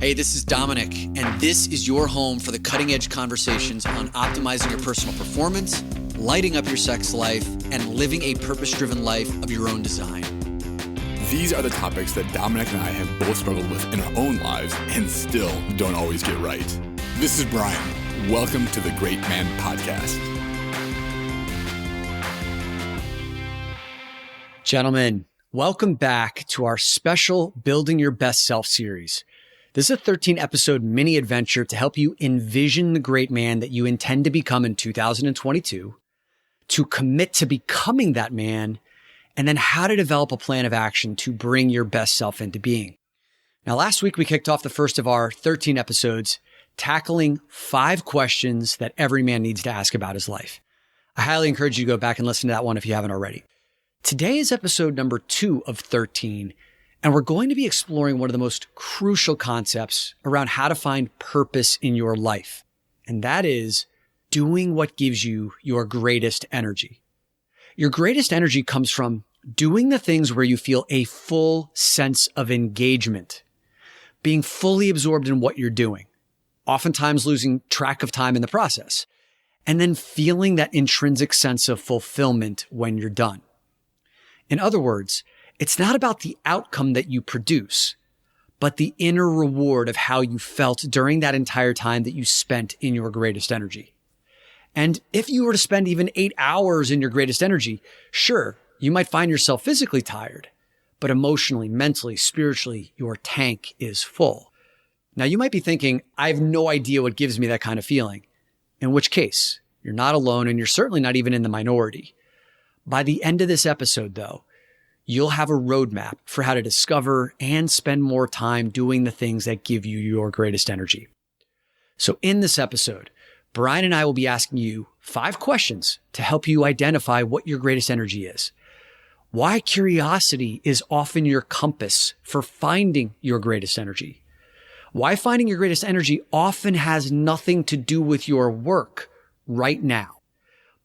Hey, this is Dominic, and this is your home for the cutting-edge conversations on optimizing your personal performance, lighting up your sex life, and living a purpose-driven life of your own design. These are the topics that Dominic and I have both struggled with in our own lives and still don't always get right. This is Brian. Welcome to the Great Man Podcast. Gentlemen, welcome back to our special Building Your Best Self series. This is a 13-episode mini adventure to help you envision the great man that you intend to become in 2022, to commit to becoming that man, and then how to develop a plan of action to bring your best self into being. Now, last week we kicked off the first of our 13 episodes, tackling 5 questions that every man needs to ask about his life. I highly encourage you to go back and listen to that one if you haven't already. Today is episode number 2 of 13, and we're going to be exploring one of the most crucial concepts around how to find purpose in your life, and that is doing what gives you your greatest energy. Your greatest energy comes from doing the things where you feel a full sense of engagement, being fully absorbed in what you're doing, oftentimes losing track of time in the process, and then feeling that intrinsic sense of fulfillment when you're done. In other words, it's not about the outcome that you produce, but the inner reward of how you felt during that entire time that you spent in your greatest energy. And if you were to spend even 8 hours in your greatest energy, sure, you might find yourself physically tired, but emotionally, mentally, spiritually, your tank is full. Now, you might be thinking, I have no idea what gives me that kind of feeling, in which case you're not alone and you're certainly not even in the minority. By the end of this episode, though, you'll have a roadmap for how to discover and spend more time doing the things that give you your greatest energy. So in this episode, Brian and I will be asking you 5 questions to help you identify what your greatest energy is. Why curiosity is often your compass for finding your greatest energy. Why finding your greatest energy often has nothing to do with your work right now,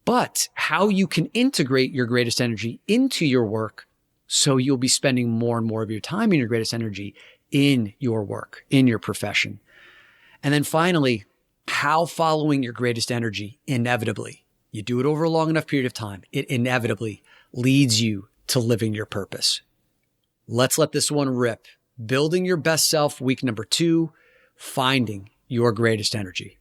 but how you can integrate your greatest energy into your work so you'll be spending more and more of your time in your greatest energy in your work, in your profession. And then finally, how following your greatest energy inevitably, you do it over a long enough period of time, it inevitably leads you to living your purpose. Let's let this one rip. Building Your Best Self, week number 2, finding your greatest energy.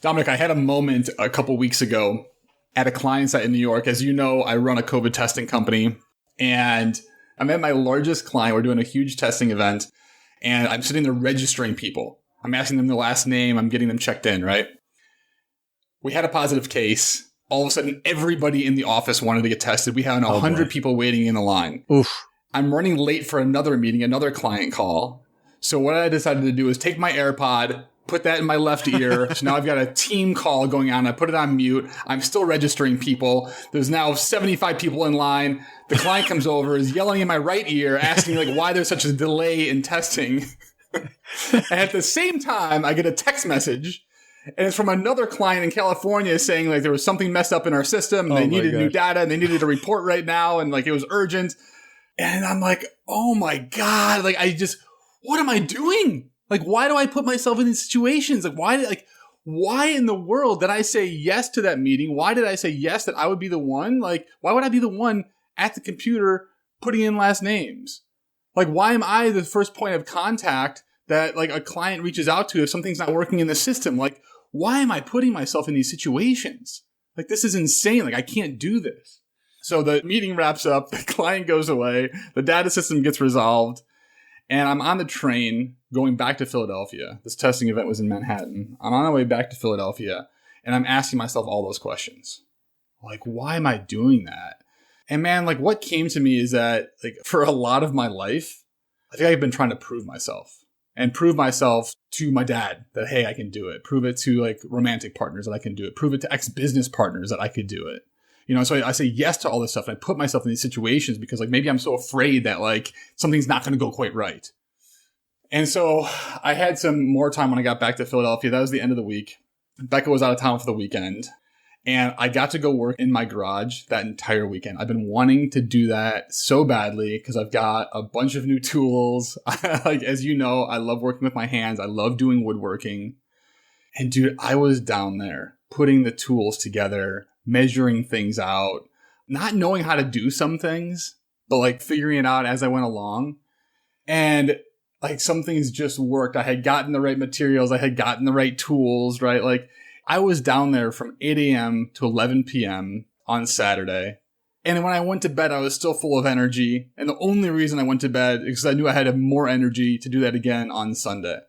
Dominic, I had a moment a couple weeks ago at a client site in New York. As you know, I run a COVID testing company, and I'm at my largest client. We're doing a huge testing event, and I'm sitting there registering people. I'm asking them their last name. I'm getting them checked in, right? We had a positive case. All of a sudden, everybody in the office wanted to get tested. We had 100 people waiting in a line. Oof. I'm running late for another meeting, another client call. So what I decided to do is take my AirPod, put that in my left ear. So now I've got a team call going on. I put it on mute. I'm still registering people. There's now 75 people in line. The client comes over, is yelling in my right ear, asking like why there's such a delay in testing. And at the same time, I get a text message, and it's from another client in California saying like there was something messed up in our system. And they needed new data, and they needed a report right now, and like it was urgent. And I'm like, oh my God, like what am I doing? Like, why do I put myself in these situations? Like, why in the world did I say yes to that meeting? Why did I say yes that I would be the one? Like, why would I be the one at the computer putting in last names? Like, why am I the first point of contact that like a client reaches out to if something's not working in the system? Like, why am I putting myself in these situations? Like, this is insane. Like, I can't do this. So the meeting wraps up. The client goes away. The data system gets resolved. And I'm on the train going back to Philadelphia. This testing event was in Manhattan. I'm on my way back to Philadelphia, and I'm asking myself all those questions. Like, why am I doing that? And man, like what came to me is that like for a lot of my life, I think I've been trying to prove myself to my dad that, hey, I can do it. Prove it to like romantic partners that I can do it. Prove it to ex-business partners that I could do it. You know, so I say yes to all this stuff, and I put myself in these situations because like maybe I'm so afraid that like something's not going to go quite right. And so I had some more time when I got back to Philadelphia. That was the end of the week. Becca was out of town for the weekend. And I got to go work in my garage that entire weekend. I've been wanting to do that so badly because I've got a bunch of new tools. Like, as you know, I love working with my hands. I love doing woodworking. And dude, I was down there putting the tools together, measuring things out, not knowing how to do some things, but like figuring it out as I went along. And like some things just worked. I had gotten the right materials. I had gotten the right tools, right? Like I was down there from 8 a.m. to 11 p.m. on Saturday. And when I went to bed, I was still full of energy. And the only reason I went to bed is because I knew I had more energy to do that again on Sunday.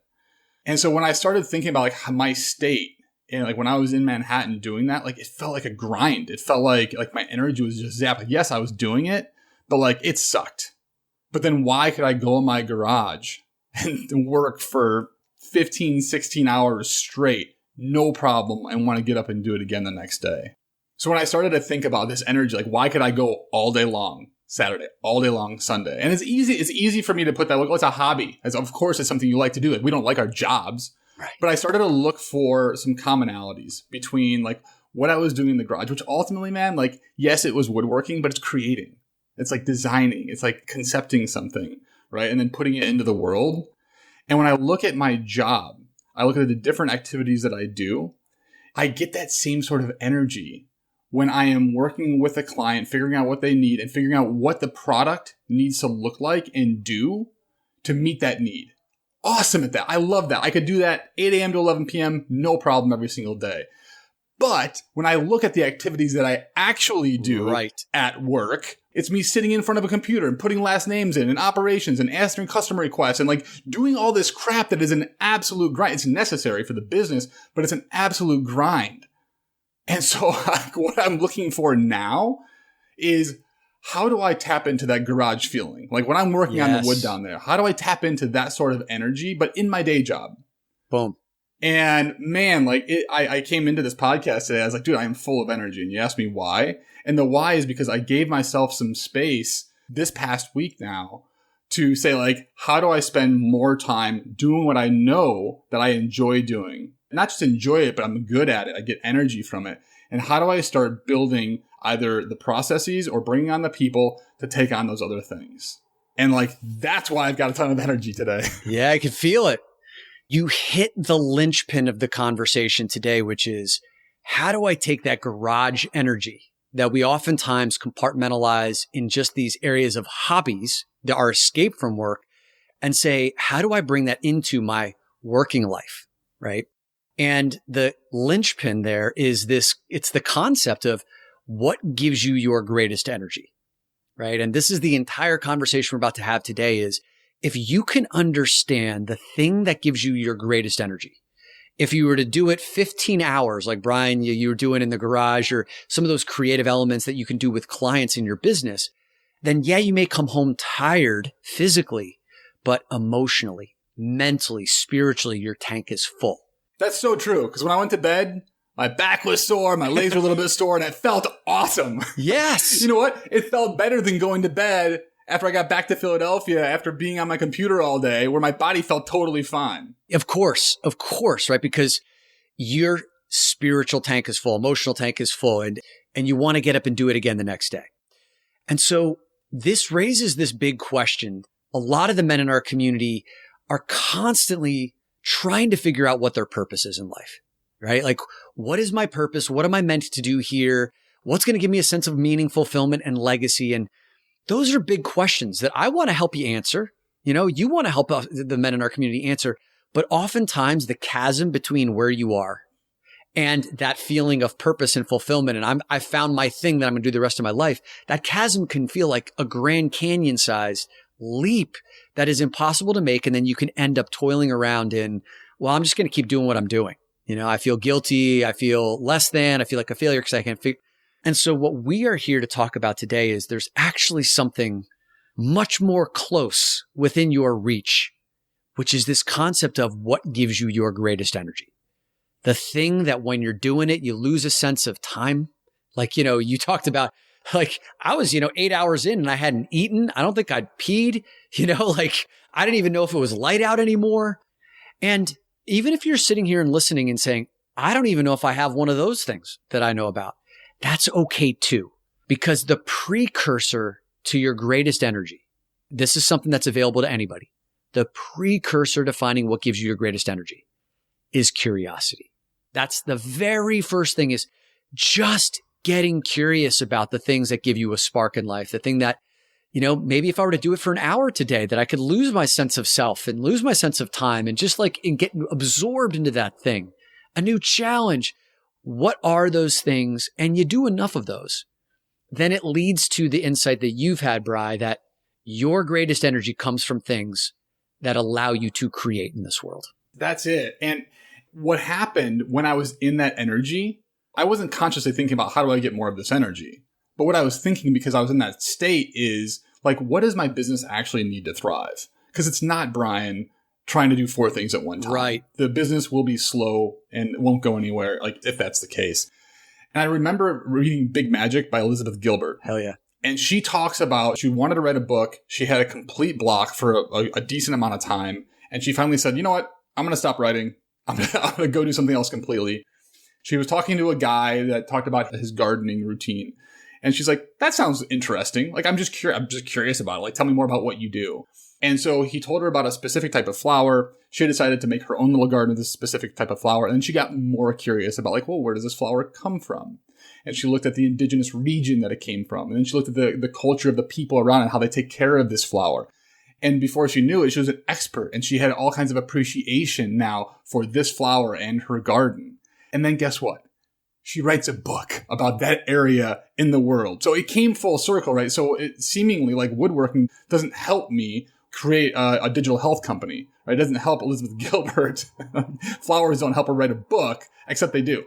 And so when I started thinking about like my state and like when I was in Manhattan doing that, like it felt like a grind. It felt like my energy was just zapped. Like, yes, I was doing it, but like it sucked. But then why could I go in my garage and work for 15, 16 hours straight? No problem. And want to get up and do it again the next day. So when I started to think about this energy, like why could I go all day long Saturday, all day long Sunday? And it's easy for me to put that, like, oh, it's a hobby. As of course, it's something you like to do. Like we don't like our jobs. Right. But I started to look for some commonalities between like what I was doing in the garage, which ultimately, man, like, yes, it was woodworking, but it's creating. It's like designing. It's like concepting something, right? And then putting it into the world. And when I look at my job, I look at the different activities that I do, I get that same sort of energy when I am working with a client, figuring out what they need and figuring out what the product needs to look like and do to meet that need. Awesome at that. I love that. I could do that 8 a.m. to 11 p.m. No problem every single day. But when I look at the activities that I actually do at work, it's me sitting in front of a computer and putting last names in and operations and answering customer requests and like doing all this crap that is an absolute grind. It's necessary for the business, but it's an absolute grind. And so like, what I'm looking for now is how do I tap into that garage feeling? Like when I'm working on the wood down there, how do I tap into that sort of energy, but in my day job? Boom. And man, like I came into this podcast today. I was like, dude, I am full of energy. And you asked me why. And the why is because I gave myself some space this past week now to say like, how do I spend more time doing what I know that I enjoy doing? Not just enjoy it, but I'm good at it. I get energy from it. And how do I start building either the processes or bringing on the people to take on those other things? And like, that's why I've got a ton of energy today. Yeah, I can feel it. You hit the linchpin of the conversation today, which is how do I take that garage energy that we oftentimes compartmentalize in just these areas of hobbies that are escape from work and say, how do I bring that into my working life? Right. And the linchpin there is it's the concept of what gives you your greatest energy. Right. And this is the entire conversation we're about to have today is, if you can understand the thing that gives you your greatest energy, if you were to do it 15 hours, like Brian, you were doing in the garage or some of those creative elements that you can do with clients in your business, then yeah, you may come home tired physically, but emotionally, mentally, spiritually, your tank is full. That's so true. Because when I went to bed, my back was sore, my legs were a little bit sore, and it felt awesome. Yes. You know what? It felt better than going to bed after I got back to Philadelphia after being on my computer all day where my body felt totally fine. Of course, right? Because your spiritual tank is full, emotional tank is full, and you want to get up and do it again the next day. And so this raises this big question. A lot of the men in our community are constantly trying to figure out what their purpose is in life, right? Like, what is my purpose? What am I meant to do here? What's going to give me a sense of meaning, fulfillment, and legacy? And those are big questions that I want to help you answer. You know, you want to help the men in our community answer, but oftentimes the chasm between where you are and that feeling of purpose and fulfillment, and I found my thing that I'm going to do the rest of my life, that chasm can feel like a Grand Canyon-sized leap that is impossible to make. And then you can end up toiling around in, well, I'm just going to keep doing what I'm doing. You know, I feel guilty. I feel less than. I feel like a failure because I can't figure. And so what we are here to talk about today is there's actually something much more close within your reach, which is this concept of what gives you your greatest energy. The thing that when you're doing it, you lose a sense of time. Like, you know, you talked about like I was, 8 hours in and I hadn't eaten. I don't think I'd peed, like I didn't even know if it was light out anymore. And even if you're sitting here and listening and saying, I don't even know if I have one of those things that I know about. That's okay too, because the precursor to your greatest energy, this is something that's available to anybody. The precursor to finding what gives you your greatest energy is curiosity. That's the very first thing, is just getting curious about the things that give you a spark in life. The thing that, maybe if I were to do it for an hour today, that I could lose my sense of self and lose my sense of time and just and get absorbed into that thing. A new challenge. What are those things? And you do enough of those, then it leads to the insight that you've had, Bri, that your greatest energy comes from things that allow you to create in this world. That's it. And what happened when I was in that energy, I wasn't consciously thinking about how do I get more of this energy. But what I was thinking, because I was in that state, is what does my business actually need to thrive? Because it's not Brian trying to do 4 things at one time. Right. The business will be slow and won't go anywhere, if that's the case. And I remember reading Big Magic by Elizabeth Gilbert. Hell yeah. And she talks about, she wanted to write a book. She had a complete block for a decent amount of time. And she finally said, you know what? I'm going to stop writing. I'm going to go do something else completely. She was talking to a guy that talked about his gardening routine. And she's like, that sounds interesting. I'm just curious about it. Tell me more about what you do. And so he told her about a specific type of flower. She decided to make her own little garden with this specific type of flower. And then she got more curious about where does this flower come from? And she looked at the indigenous region that it came from. And then she looked at the culture of the people around and how they take care of this flower. And before she knew it, she was an expert. And she had all kinds of appreciation now for this flower and her garden. And then guess what? She writes a book about that area in the world. So it came full circle, right? So it seemingly woodworking doesn't help me create a digital health company, right? It doesn't help Elizabeth Gilbert. Flowers don't help her write a book, except they do.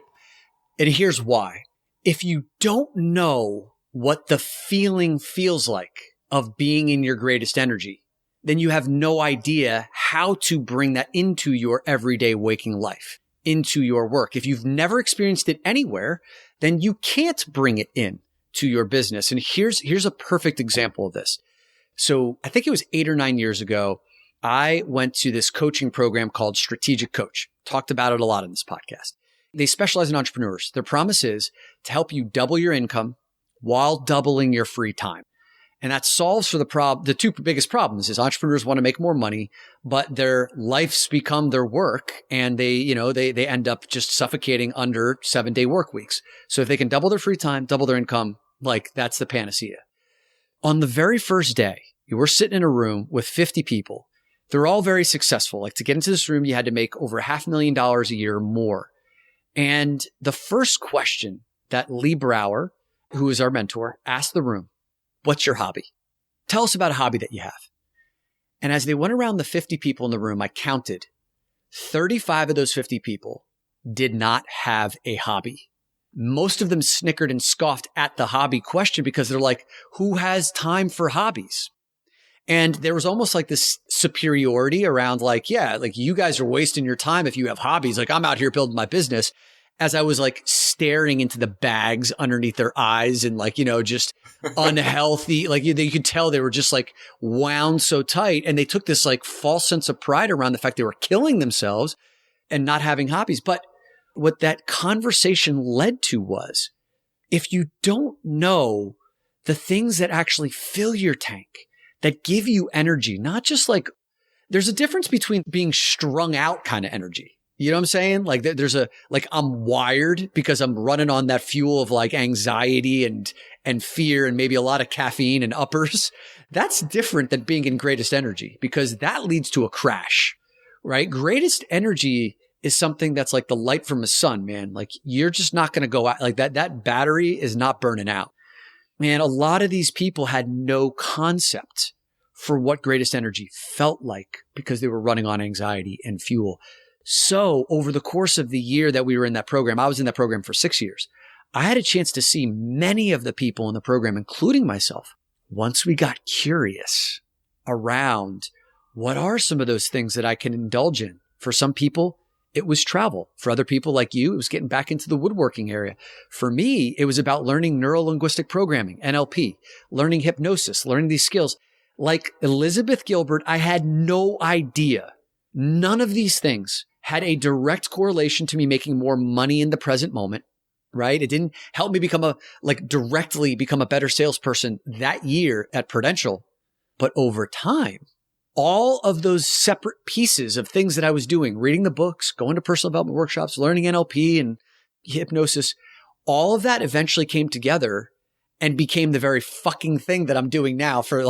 And here's why. If you don't know what the feeling feels like of being in your greatest energy, then you have no idea how to bring that into your everyday waking life, into your work. If you've never experienced it anywhere, then you can't bring it in to your business. And here's a perfect example of this. So I think it was 8 or 9 years ago, I went to this coaching program called Strategic Coach. Talked about it a lot in this podcast. They specialize in entrepreneurs. Their promise is to help you double your income while doubling your free time. And that solves for the 2 biggest problems is entrepreneurs want to make more money, but their lives become their work and they end up just suffocating under 7-day work weeks. So if they can double their free time, double their income, that's the panacea. On the very first day, you were sitting in a room with 50 people. They're all very successful. To get into this room, you had to make over $500,000 a year more. And the first question that Lee Brower, who is our mentor, asked the room, what's your hobby? Tell us about a hobby that you have. And as they went around the 50 people in the room, I counted 35 of those 50 people did not have a hobby. Most of them snickered and scoffed at the hobby question because they're like, who has time for hobbies? And there was almost this superiority around you guys are wasting your time if you have hobbies. I'm out here building my business. As I was staring into the bags underneath their eyes and just unhealthy, you could tell they were just wound so tight. And they took this false sense of pride around the fact they were killing themselves and not having hobbies. But what that conversation led to was, if you don't know the things that actually fill your tank, that give you energy, not just there's a difference between being strung out kind of energy. You know what I'm saying? There's I'm wired because I'm running on that fuel of anxiety and fear and maybe a lot of caffeine and uppers. That's different than being in greatest energy because that leads to a crash, right? Greatest energy is something that's the light from the sun, man. You're just not going to go out that battery is not burning out. Man, a lot of these people had no concept for what greatest energy felt like because they were running on anxiety and fuel. So over the course of the year that we were in that program, I was in that program for 6 years. I had a chance to see many of the people in the program, including myself, once we got curious around what are some of those things that I can indulge in. For some people, it was travel. For other people like you, it was getting back into the woodworking area. For me, it was about learning neuro-linguistic programming, NLP, learning hypnosis, learning these skills. Like Elizabeth Gilbert, I had no idea. None of these things had a direct correlation to me making more money in the present moment, right? It didn't help me directly become a better salesperson that year at Prudential. But over time, all of those separate pieces of things that I was doing, reading the books, going to personal development workshops, learning NLP and hypnosis, all of that eventually came together and became the very fucking thing that I'm doing now for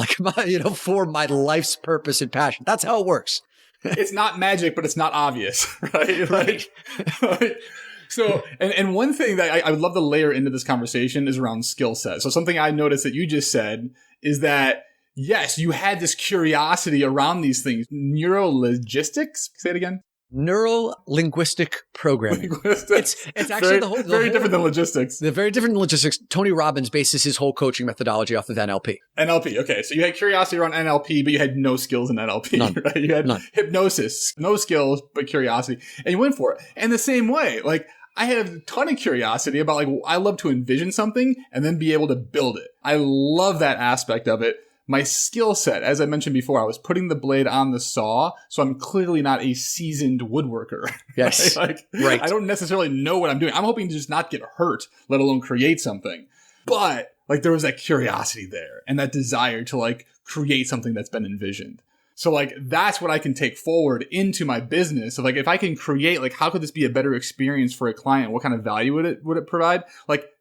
for my life's purpose and passion. That's how it works. It's not magic, but it's not obvious, right? Right. So, and one thing that I would love to layer into this conversation is around skill set. So something I noticed that you just said is that, yes, you had this curiosity around these things. Neurologistics? Say it again. Neuro-linguistic programming. It's actually very different than logistics. They're very different than logistics. Tony Robbins bases his whole coaching methodology off of NLP. NLP. Okay. So you had curiosity around NLP, but you had no skills in NLP. None. Right? You had None. Hypnosis, no skills, but curiosity. And you went for it. And the same way, I had a ton of curiosity about I love to envision something and then be able to build it. I love that aspect of it. My skill set, as I mentioned before, I was putting the blade on the saw, so I'm clearly not a seasoned woodworker. Yes. Right? Right. I don't necessarily know what I'm doing. I'm hoping to just not get hurt, let alone create something. But there was that curiosity there and that desire to create something that's been envisioned. So that's what I can take forward into my business. So if I can create, how could this be a better experience for a client? What kind of value would it provide?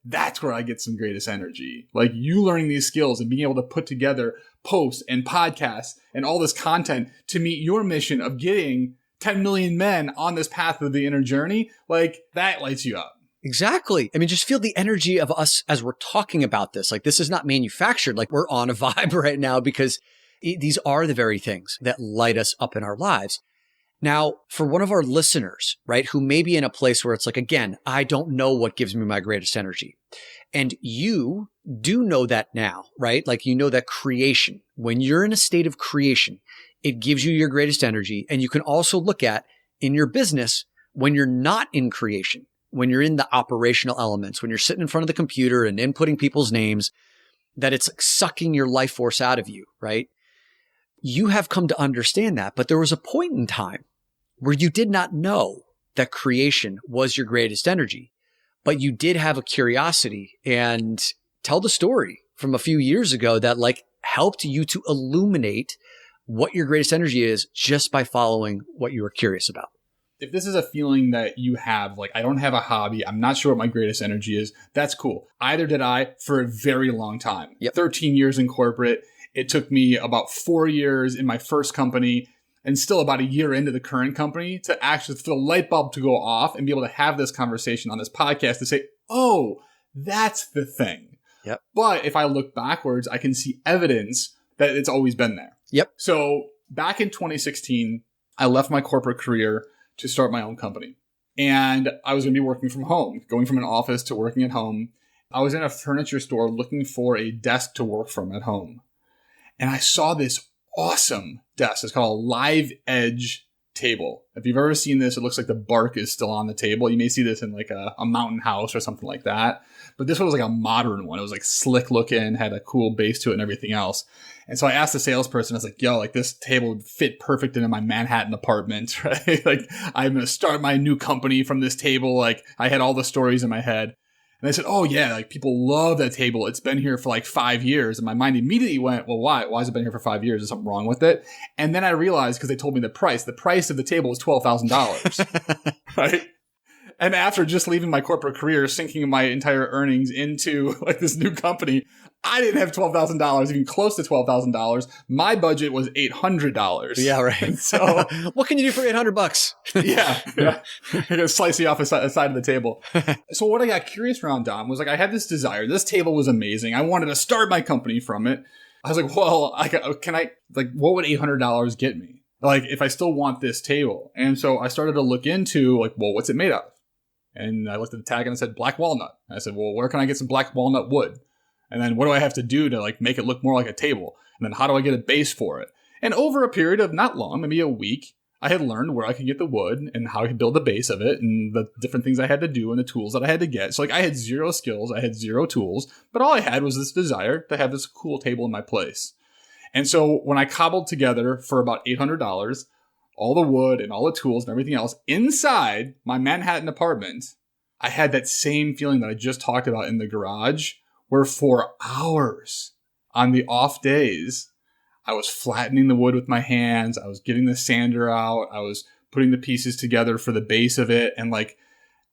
That's where I get some greatest energy. You learning these skills and being able to put together posts and podcasts and all this content to meet your mission of getting 10 million men on this path of the inner journey. That lights you up. Exactly. I mean, just feel the energy of us as we're talking about this. This is not manufactured. We're on a vibe right now because these are the very things that light us up in our lives. Now, for one of our listeners, right, who may be in a place where it's again, I don't know what gives me my greatest energy. And you do know that now, right? You know that creation, when you're in a state of creation, it gives you your greatest energy. And you can also look at in your business, when you're not in creation, when you're in the operational elements, when you're sitting in front of the computer and inputting people's names, that it's sucking your life force out of you, right? You have come to understand that, but there was a point in time where you did not know that creation was your greatest energy, but you did have a curiosity and tell the story from a few years ago that helped you to illuminate what your greatest energy is just by following what you were curious about. If this is a feeling that you have, I don't have a hobby, I'm not sure what my greatest energy is, that's cool. Either did I for a very long time. Yep. 13 years in corporate. It took me about 4 years in my first company and still about a year into the current company to actually for the light bulb to go off and be able to have this conversation on this podcast to say, oh, that's the thing. Yep. But if I look backwards, I can see evidence that it's always been there. Yep. So back in 2016, I left my corporate career to start my own company. And I was going to be working from home, going from an office to working at home. I was in a furniture store looking for a desk to work from at home. And I saw this awesome desk. It's called a Live Edge table. If you've ever seen this, it looks like the bark is still on the table. You may see this in a mountain house or something like that. But this one was a modern one. It was slick looking, had a cool base to it and everything else. And so I asked the salesperson, I was yo, this table would fit perfect into my Manhattan apartment, right? I'm going to start my new company from this table. I had all the stories in my head. And I said, oh yeah, people love that table. It's been here for 5 years. And my mind immediately went, well, why? Why has it been here for 5 years? Is something wrong with it? And then I realized, because they told me the price of the table was $12,000, right? And after just leaving my corporate career, sinking my entire earnings into this new company, I didn't have $12,000, even close to $12,000. My budget was $800. Yeah, right. And so what can you do for $800? yeah. I'm going to slice you off the side of the table. So what I got curious around, Dom, was I had this desire. This table was amazing. I wanted to start my company from it. I was well, what would $800 get me? If I still want this table. And so I started to look into well, what's it made of? And I looked at the tag and it said black walnut. And I said, well, where can I get some black walnut wood? And then what do I have to do to make it look more like a table? And then how do I get a base for it? And over a period of not long, maybe a week, I had learned where I could get the wood and how I could build the base of it and the different things I had to do and the tools that I had to get. So I had zero skills, I had zero tools, but all I had was this desire to have this cool table in my place. And so when I cobbled together for about $800, all the wood and all the tools and everything else inside my Manhattan apartment, I had that same feeling that I just talked about in the garage, where for hours on the off days, I was flattening the wood with my hands. I was getting the sander out. I was putting the pieces together for the base of it. And like,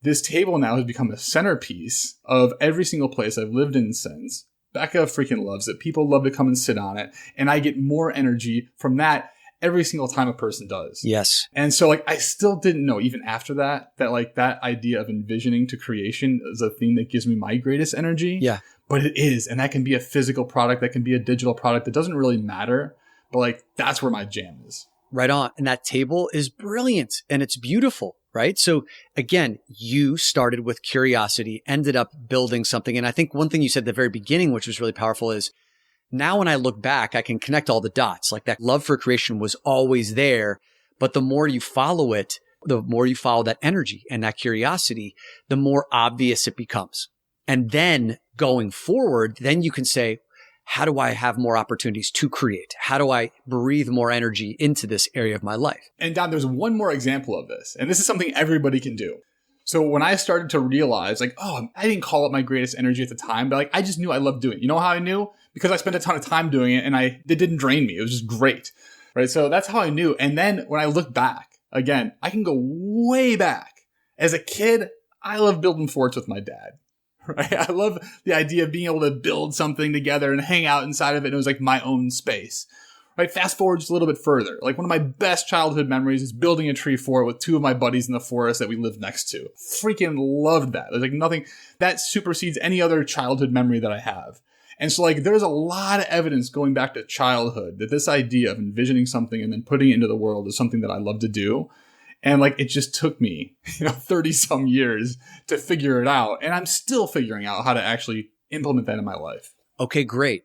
this table now has become a centerpiece of every single place I've lived in since. Becca freaking loves it. People love to come and sit on it. And I get more energy from that every single time a person does. Yes. And so like, I still didn't know even after that like that idea of envisioning to creation is a thing that gives me my greatest energy. Yeah. But it is. And that can be a physical product. That can be a digital product. It doesn't really matter. But like, that's where my jam is. Right on. And that table is brilliant and it's beautiful, right? So again, you started with curiosity, ended up building something. And I think one thing you said at the very beginning, which was really powerful, is now when I look back, I can connect all the dots. Like that love for creation was always there. But the more you follow it, the more you follow that energy and that curiosity, the more obvious it becomes. And then going forward, then you can say, how do I have more opportunities to create? How do I breathe more energy into this area of my life? And Don, there's one more example of this. And this is something everybody can do. So when I started to realize like, oh, I didn't call it my greatest energy at the time, but like, I just knew I loved doing it. You know how I knew? Because I spent a ton of time doing it and it didn't drain me. It was just great. Right. So that's how I knew. And then when I look back again, I can go way back. As a kid, I loved building forts with my dad. Right. I love the idea of being able to build something together and hang out inside of it. And it was like my own space. Right. Fast forward just a little bit further. Like one of my best childhood memories is building a tree fort with two of my buddies in the forest that we lived next to. Freaking loved that. There's like nothing that supersedes any other childhood memory that I have. And so like there's a lot of evidence going back to childhood that this idea of envisioning something and then putting it into the world is something that I love to do. And like, it just took me, 30 some years to figure it out. And I'm still figuring out how to actually implement that in my life. Okay, great.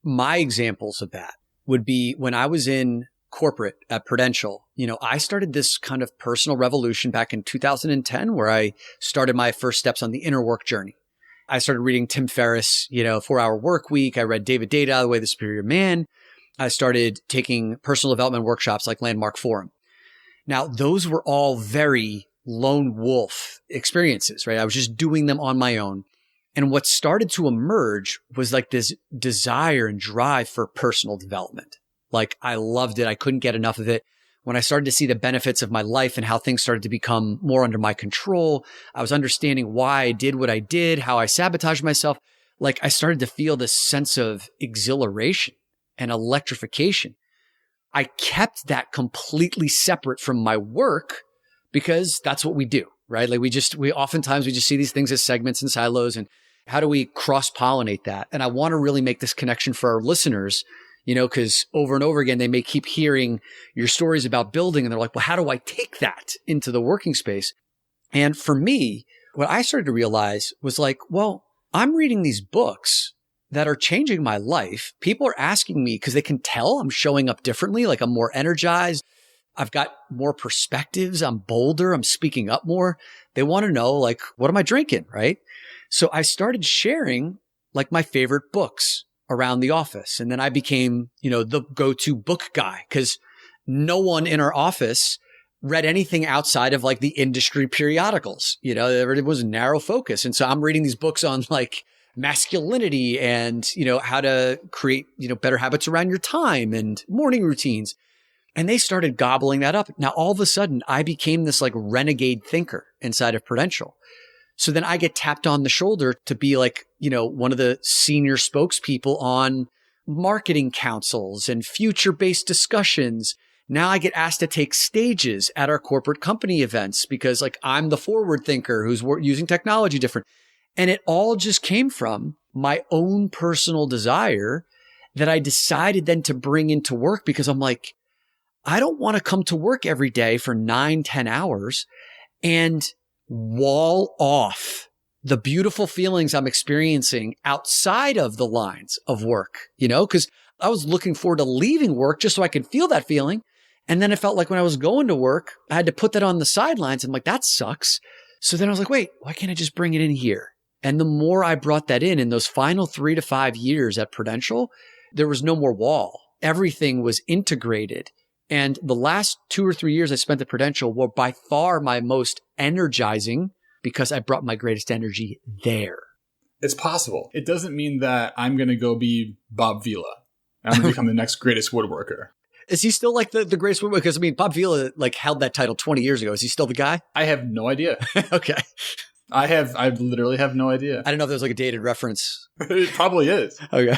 My examples of that would be when I was in corporate at Prudential. I started this kind of personal revolution back in 2010, where I started my first steps on the inner work journey. I started reading Tim Ferriss, 4-Hour Work Week. I read David Data, The Way of the Superior Man. I started taking personal development workshops like Landmark Forum. Now, those were all very lone wolf experiences, right? I was just doing them on my own. And what started to emerge was like this desire and drive for personal development. Like I loved it. I couldn't get enough of it. When I started to see the benefits of my life and how things started to become more under my control, I was understanding why I did what I did, how I sabotaged myself. Like I started to feel this sense of exhilaration and electrification. I kept that completely separate from my work because that's what we do, right? Like we oftentimes just see these things as segments and silos, and how do we cross-pollinate that? And I want to really make this connection for our listeners, because over and over again, they may keep hearing your stories about building and they're like, well, how do I take that into the working space? And for me, what I started to realize was like, well, I'm reading these books that are changing my life. People are asking me because they can tell I'm showing up differently. Like I'm more energized. I've got more perspectives. I'm bolder. I'm speaking up more. They want to know, like, what am I drinking? Right. So I started sharing like my favorite books around the office. And then I became, the go-to book guy because no one in our office read anything outside of like the industry periodicals. It was a narrow focus. And so I'm reading these books on like masculinity and, how to create, better habits around your time and morning routines. And they started gobbling that up. Now, all of a sudden, I became this like renegade thinker inside of Prudential. So then I get tapped on the shoulder to be like, one of the senior spokespeople on marketing councils and future-based discussions. Now I get asked to take stages at our corporate company events because like I'm the forward thinker who's using technology different. And it all just came from my own personal desire that I decided then to bring into work because I'm like, I don't want to come to work every day for 9-10 hours and wall off the beautiful feelings I'm experiencing outside of the lines of work, because I was looking forward to leaving work just so I could feel that feeling. And then it felt like when I was going to work, I had to put that on the sidelines. I'm like, that sucks. So then I was like, wait, why can't I just bring it in here? And the more I brought that in those final 3 to 5 years at Prudential, there was no more wall. Everything was integrated And the last 2 or 3 years I spent at Prudential were by far my most energizing because I brought my greatest energy there. It's possible. It doesn't mean that I'm going to go be Bob Vila. I'm going to become the next greatest woodworker. Is he still like the greatest woodworker? Because I mean, Bob Vila like held that title 20 years ago. Is he still the guy? I have no idea. Okay. I literally have no idea. I don't know if there's like a dated reference. It probably is. Okay.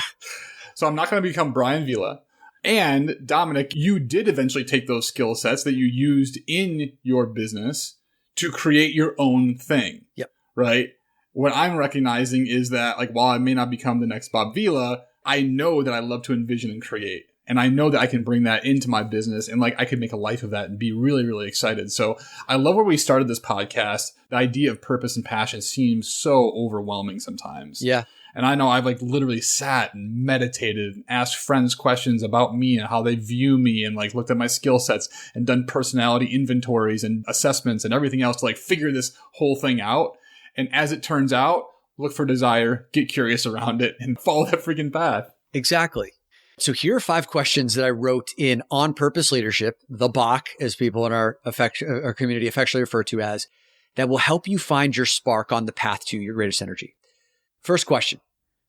So I'm not going to become Brian Vila. And Dominic, you did eventually take those skill sets that you used in your business to create your own thing. Yep. Right? What I'm recognizing is that, like, while I may not become the next Bob Vila, I know that I love to envision and create. And I know that I can bring that into my business and like I could make a life of that and be really, really excited. So I love where we started this podcast. The idea of purpose and passion seems so overwhelming sometimes. Yeah. And I know I've like literally sat and meditated and asked friends questions about me and how they view me and like looked at my skill sets and done personality inventories and assessments and everything else to like figure this whole thing out. And as it turns out, look for desire, get curious around it, and follow that freaking path. Exactly. So here are 5 questions that I wrote in On Purpose Leadership, the BOC, as people in our community affectionately refer to as, that will help you find your spark on the path to your greatest energy. First question.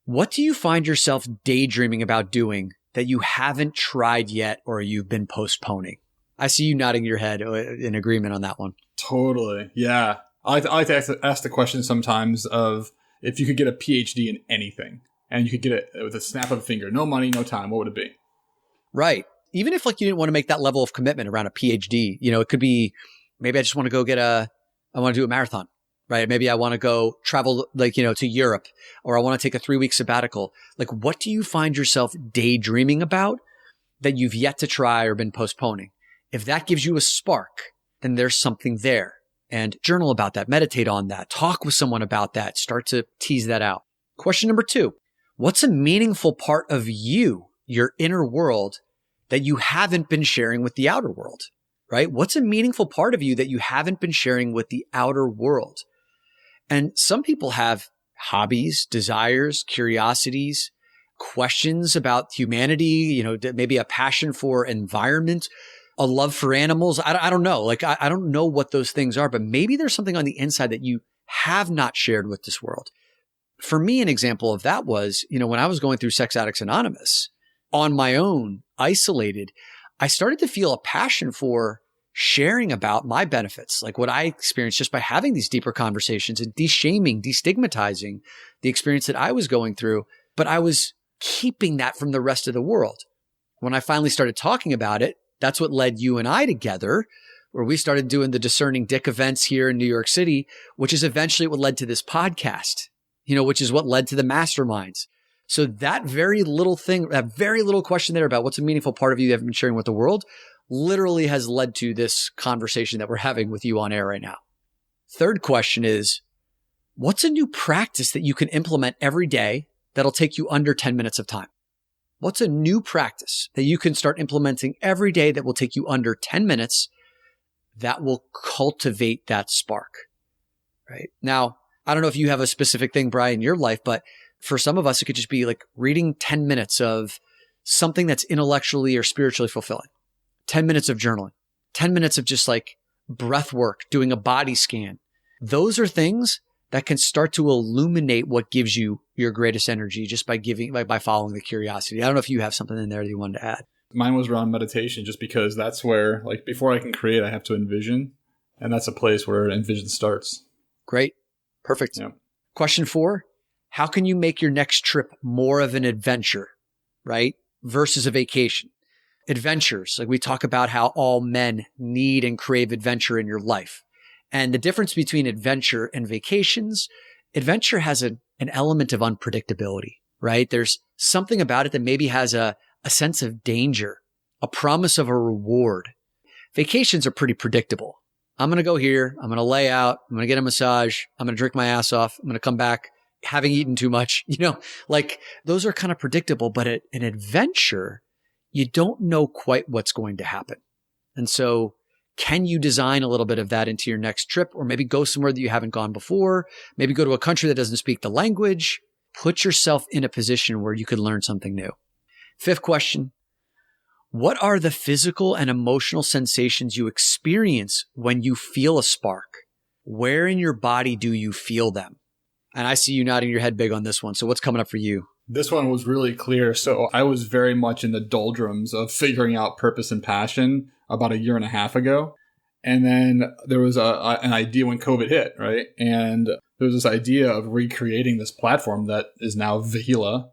What do you find yourself daydreaming about doing that you haven't tried yet or you've been postponing? I see you nodding your head in agreement on that one. Totally. Yeah. I like to ask the question sometimes of if you could get a PhD in anything and you could get it with a snap of a finger, no money, no time, what would it be? Right. Even if like you didn't want to make that level of commitment around a PhD, you know, it could be, maybe I just want to go I want to do a marathon, right? Maybe I want to go travel like, you know, to Europe, or I want to take a 3-week sabbatical. Like, what do you find yourself daydreaming about that you've yet to try or been postponing? If that gives you a spark, then there's something there. And journal about that, meditate on that, talk with someone about that, start to tease that out. Question number 2, what's a meaningful part of you, your inner world, that you haven't been sharing with the outer world, right? What's a meaningful part of you that you haven't been sharing with the outer world? And some people have hobbies, desires, curiosities, questions about humanity, you know, maybe a passion for environment, a love for animals. I don't know. Like, I don't know what those things are, but maybe there's something on the inside that you have not shared with this world. For me, an example of that was, you know, when I was going through Sex Addicts Anonymous on my own, isolated, I started to feel a passion for sharing about my benefits, like what I experienced just by having these deeper conversations and de-shaming, destigmatizing the experience that I was going through. But I was keeping that from the rest of the world. When I finally started talking about it, that's what led you and I together, where we started doing the Discerning Dick events here in New York City, which is eventually what led to this podcast, you know, which is what led to the masterminds. So that very little thing, that very little question there about what's a meaningful part of you that you haven't been sharing with the world literally has led to this conversation that we're having with you on air right now. Third question is, what's a new practice that you can implement every day that'll take you under 10 minutes of time? What's a new practice that you can start implementing every day that will take you under 10 minutes that will cultivate that spark, right? Now, I don't know if you have a specific thing, Brian, in your life, but for some of us, it could just be like reading 10 minutes of something that's intellectually or spiritually fulfilling, 10 minutes of journaling, 10 minutes of just like breath work, doing a body scan. Those are things that can start to illuminate what gives you your greatest energy just by following the curiosity. I don't know if you have something in there that you wanted to add. Mine was around meditation, just because that's where, like, before I can create, I have to envision. And that's a place where envision starts. Great. Perfect. Yeah. Question 4, how can you make your next trip more of an adventure, right? Versus a vacation. Adventures, like we talk about how all men need and crave adventure in your life. And the difference between adventure and vacations, adventure has an element of unpredictability, right? There's something about it that maybe has a sense of danger, a promise of a reward. Vacations are pretty predictable. I'm going to go here. I'm going to lay out. I'm going to get a massage. I'm going to drink my ass off. I'm going to come back having eaten too much. You know, like those are kind of predictable, but an adventure, you don't know quite what's going to happen. And so can you design a little bit of that into your next trip, or maybe go somewhere that you haven't gone before? Maybe go to a country that doesn't speak the language. Put yourself in a position where you could learn something new. 5th question. What are the physical and emotional sensations you experience when you feel a spark? Where in your body do you feel them? And I see you nodding your head big on this one. So what's coming up for you? This one was really clear. So I was very much in the doldrums of figuring out purpose and passion about 1.5 years ago. And then there was an idea when COVID hit, right? And there was this idea of recreating this platform that is now Vihila.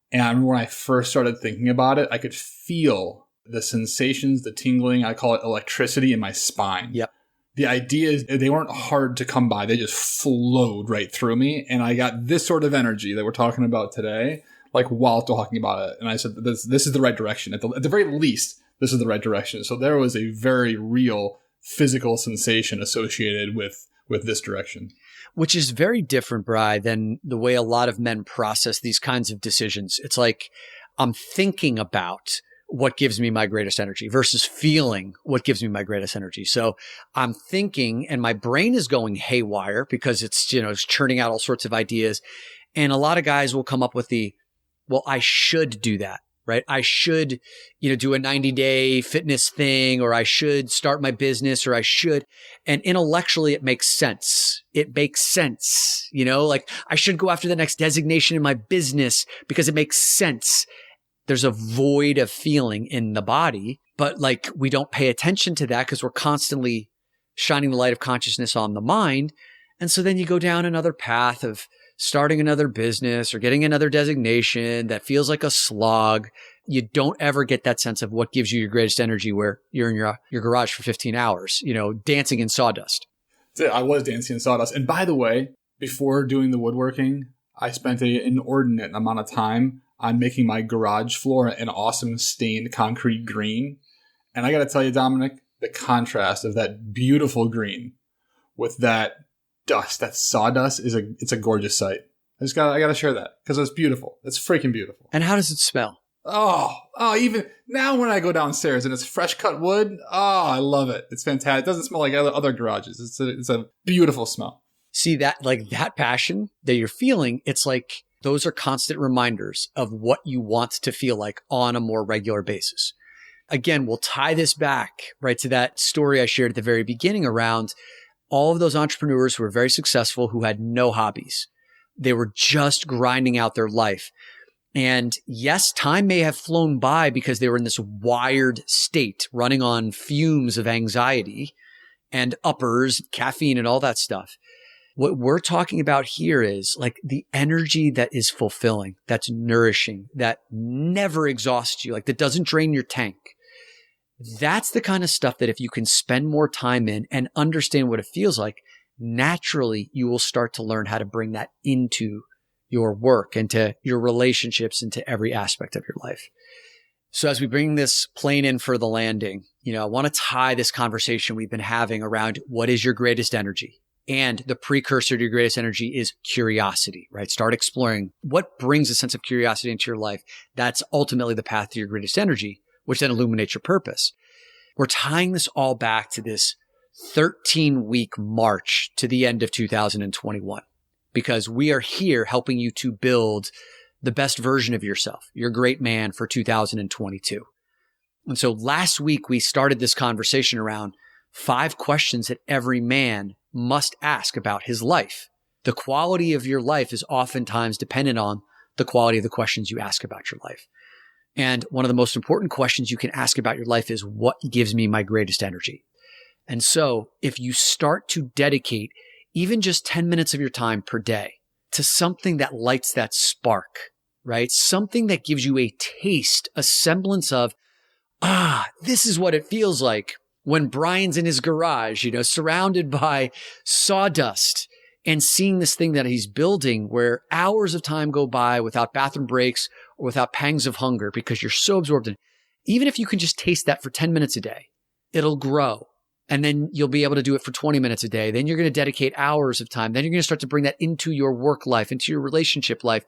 And I remember when I first started thinking about it, I could feel the sensations, the tingling. I call it electricity in my spine. Yep. The idea is they weren't hard to come by. They just flowed right through me. And I got this sort of energy that we're talking about today, like while talking about it. And I said, this is the right direction. At the very least, this is the right direction. So there was a very real physical sensation associated with this direction. Which is very different, Bri, than the way a lot of men process these kinds of decisions. It's like, I'm thinking about what gives me my greatest energy versus feeling what gives me my greatest energy. So I'm thinking and my brain is going haywire because it's, it's churning out all sorts of ideas. And a lot of guys will come up with well, I should do that, right? I should, do a 90-day fitness thing, or I should start my business, or I should. And intellectually, it makes sense. It makes sense, like I should go after the next designation in my business because it makes sense. There's a void of feeling in the body, but like we don't pay attention to that because we're constantly shining the light of consciousness on the mind. And so then you go down another path of starting another business or getting another designation that feels like a slog. You don't ever get that sense of what gives you your greatest energy where you're in your garage for 15 hours, dancing in sawdust. I was dancing in sawdust. And by the way, before doing the woodworking, I spent an inordinate amount of time on making my garage floor an awesome stained concrete green. And I got to tell you, Dominic, the contrast of that beautiful green with that dust, that sawdust, it's a gorgeous sight. I got to share that because it's beautiful. It's freaking beautiful. And how does it smell? Oh, even now when I go downstairs and it's fresh cut wood, I love it. It's fantastic. It doesn't smell like other garages. It's a beautiful smell. See that passion that you're feeling, it's like those are constant reminders of what you want to feel like on a more regular basis. Again, we'll tie this back right to that story I shared at the very beginning around all of those entrepreneurs who were very successful, who had no hobbies. They were just grinding out their life. And yes, time may have flown by because they were in this wired state, running on fumes of anxiety and uppers, caffeine and all that stuff. What we're talking about here is like the energy that is fulfilling, that's nourishing, that never exhausts you, like that doesn't drain your tank. That's the kind of stuff that if you can spend more time in and understand what it feels like, naturally you will start to learn how to bring that into your work, into your relationships, into every aspect of your life. So as we bring this plane in for the landing, I want to tie this conversation we've been having around what is your greatest energy? And the precursor to your greatest energy is curiosity, right? Start exploring what brings a sense of curiosity into your life. That's ultimately the path to your greatest energy, which then illuminates your purpose. We're tying this all back to this 13-week march to the end of 2021, because we are here helping you to build the best version of yourself, your great man for 2022. And so last week, we started this conversation around 5 questions that every man must ask about his life. The quality of your life is oftentimes dependent on the quality of the questions you ask about your life. And one of the most important questions you can ask about your life is, what gives me my greatest energy? And so if you start to dedicate even just 10 minutes of your time per day to something that lights that spark, right? Something that gives you a taste, a semblance of, this is what it feels like when Brian's in his garage, surrounded by sawdust and seeing this thing that he's building where hours of time go by without bathroom breaks or without pangs of hunger because you're so absorbed in it. Even if you can just taste that for 10 minutes a day, it'll grow. And then you'll be able to do it for 20 minutes a day. Then you're going to dedicate hours of time. Then you're going to start to bring that into your work life, into your relationship life.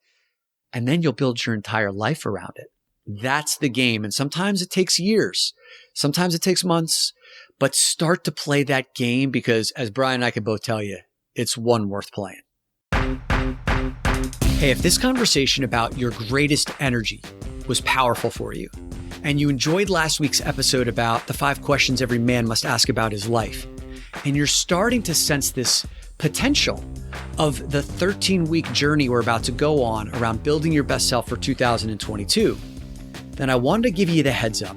And then you'll build your entire life around it. That's the game. And sometimes it takes years. Sometimes it takes months. But start to play that game because, as Brian and I can both tell you, it's one worth playing. Hey, if this conversation about your greatest energy was powerful for you, and you enjoyed last week's episode about the 5 questions every man must ask about his life, and you're starting to sense this potential of the 13-week journey we're about to go on around building your best self for 2022, then I wanted to give you the heads up.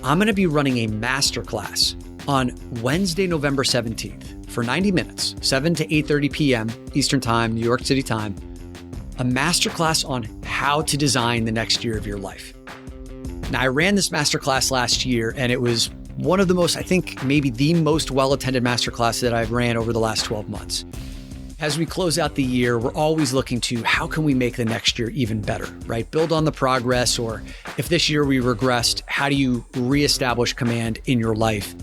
I'm going to be running a masterclass on Wednesday, November 17th for 90 minutes, 7 to 8:30 p.m. Eastern Time, New York City time, a masterclass on how to design the next year of your life. Now, I ran this masterclass last year, and it was one of the most, I think, maybe the most well-attended masterclass that I've ran over the last 12 months. As we close out the year, we're always looking to how can we make the next year even better, right? Build on the progress, or if this year we regressed, how do you reestablish command in your life?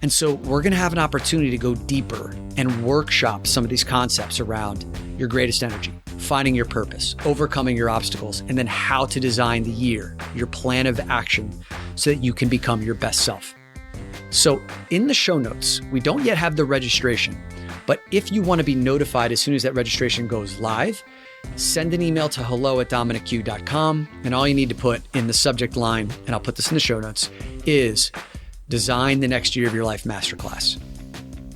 And so we're going to have an opportunity to go deeper and workshop some of these concepts around your greatest energy, finding your purpose, overcoming your obstacles, and then how to design the year, your plan of action, so that you can become your best self. So in the show notes, we don't yet have the registration, but if you want to be notified as soon as that registration goes live, send an email to hello@dominicq.com, and all you need to put in the subject line, and I'll put this in the show notes, is Design the Next Year of Your Life Masterclass.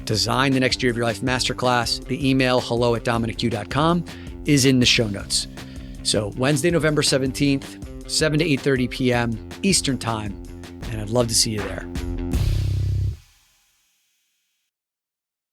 Design the Next Year of Your Life Masterclass. The email hello@dominicq.com is in the show notes. So Wednesday, November 17th, 7 to 8:30 p.m. Eastern Time, and I'd love to see you there.